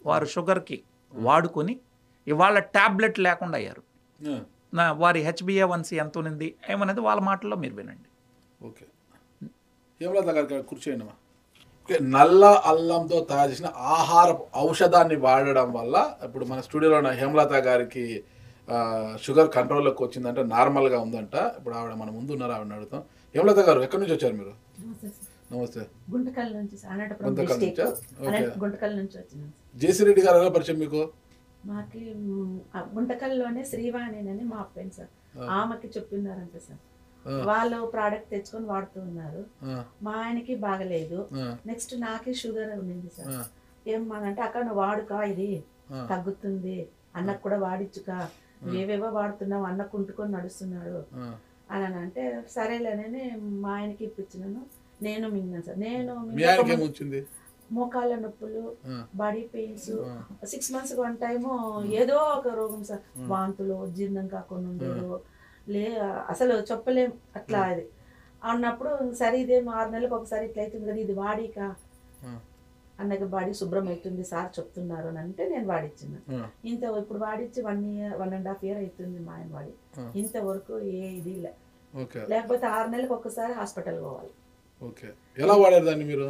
వారు షుగర్కి వాడుకొని ఇవాళ ట్యాబ్లెట్ లేకుండా అయ్యారు. వారి హెచ్బిఏ1సి ఎంత ఉంది ఏమనేది వాళ్ళ మాటల్లో మీరు వినండి. ఓకే, హేమలత గారికి కూర్చోండి. నల్ల అల్లంతో తయారు చేసిన ఆహార ఔషధాన్ని వాడడం వల్ల ఇప్పుడు మన స్టూడియోలో ఉన్న హేమలత గారికి షుగర్ కంట్రోల్లోకి వచ్చిందంటే, నార్మల్గా ఉందంట. ఇప్పుడు ఆవిడ మన ముందు ఉన్నారు, ఆవిడ అడుగుతాం. హేమలత గారు ఎక్కడి నుంచి వచ్చారు మీరు? నమస్తే. గుంటకల్ నుంచి వచ్చిన. జేసీ రెడ్డి గారు ఎలా పరిచయం మీకు? మాకి గుంటకల్లోనే శ్రీవాణి అని మా ఫ్రెండ్ సార్, ఆమెకి చెప్పినారంట సార్. వాళ్ళు ప్రోడక్ట్ తెచ్చుకొని వాడుతూ ఉన్నారు. మా ఆయనకి బాగలేదు. నెక్స్ట్ నాకే షుగర్ ఉండింది సార్. ఏమనంటే అక్కడ నువ్వు వాడుకా, ఇది తగ్గుతుంది, అన్నకు కూడా వాడిచ్చుకా, ఏవేవో వాడుతున్నావు, అన్న కుంటుకొని నడుస్తున్నాడు అని అంటే సరేలేనని మా ఆయనకి ఇప్పించినాను. నేను మింగినాను సార్. నేను మోకాళ్ళ నొప్పులు, body pains, 6 months one time ఏదో ఒక రోగం సార్. వాంతులు, జీర్ణం కాకుండా ఉండేది, అసలు చెప్పలేం అట్లా. అది అన్నప్పుడు సరే ఇదేమో 6 నెలలకు ఒకసారి ఇట్లా అవుతుంది కదా, ఇది వాడిక అన్నకి బాడీ శుభ్రం అవుతుంది సార్ చెప్తున్నారు అని అంటే నేను వాడిచ్చిన. ఇప్పుడు వాడిచ్చి 1.5 year అవుతుంది మా ఆయన వాడి. ఇంతవరకు ఏ ఇది లేకపోతే 6 నెలలకు ఒక్కసారి హాస్పిటల్ పోవాలి. ఎలా వాడారు దాన్ని మీరు?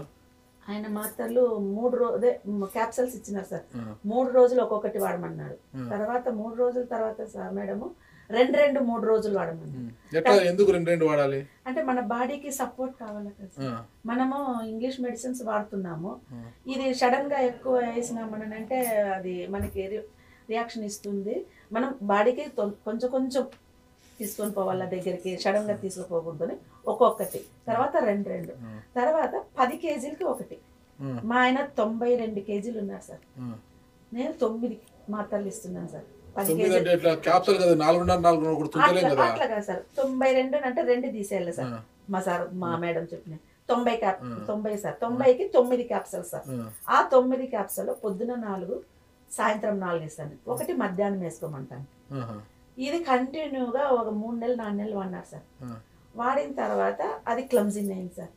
ఆయన మాత్రలు 3 క్యాప్సల్స్ ఇచ్చినారు సార్. 3 రోజులు ఒక్కొక్కటి వాడమన్నాడు. తర్వాత 3 రోజుల తర్వాత సార్ మేడము 2-3 రోజులు వాడమన్నాడు. ఎందుకు 2 వాడాలి అంటే మన బాడీకి సపోర్ట్ కావాలి కదా. మనము ఇంగ్లీష్ మెడిసిన్స్ వాడుతున్నాము, ఇది సడన్ గా ఎక్కువ వేసినామనంటే అది మనకి రియాక్షన్ ఇస్తుంది. మనం బాడీకి కొంచెం కొంచెం తీసుకొని పోవాల దగ్గరికి, సడన్ గా తీసుకుపోకూడదు. ఒక్కొక్కటి తర్వాత 2 తర్వాత 10 kgs ఒకటి. మా ఆయన 92 kgs ఉన్నారు సార్. నేను 9 మాత్రలు ఇస్తున్నాను సార్. 10 kgs అట్లాగా సార్. 92 అంటే 2 తీసేయాలి సార్. మా మేడం చెప్పిన 90 సార్. 90కి 9 capsule sir. ఆ 9 క్యాప్సల్ పొద్దున 4, సాయంత్రం 4 ఇస్తాను. ఒకటి మధ్యాహ్నం వేసుకోమంటాను. ఇది కంటిన్యూగా ఒక 3 నెలలు 4 నెలలు వాడినారు సార్. వాడిన తర్వాత అది క్లమ్జింగ్ అయింది సార్.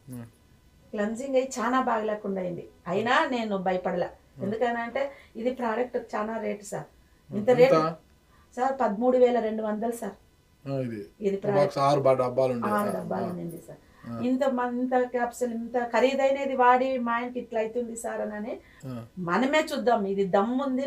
క్లమ్జింగ్ అయ్యి చాలా బాగలేకుండా అయింది. అయినా నేను భయపడలే. ఎందుకనంటే ఇది ప్రోడక్ట్ చాలా రేటు సార్. ఇంత రేటు సార్ 13,200 సార్. ఇది 6 డబ్బాలు ఉండింది సార్. ఇంత క్యాప్సూల్ ఇంత ఖరీదైనది వాడి మా ఆయనకి ఇట్లా అవుతుంది సార్ అని మనమే చూద్దాం, ఇది దమ్ముంది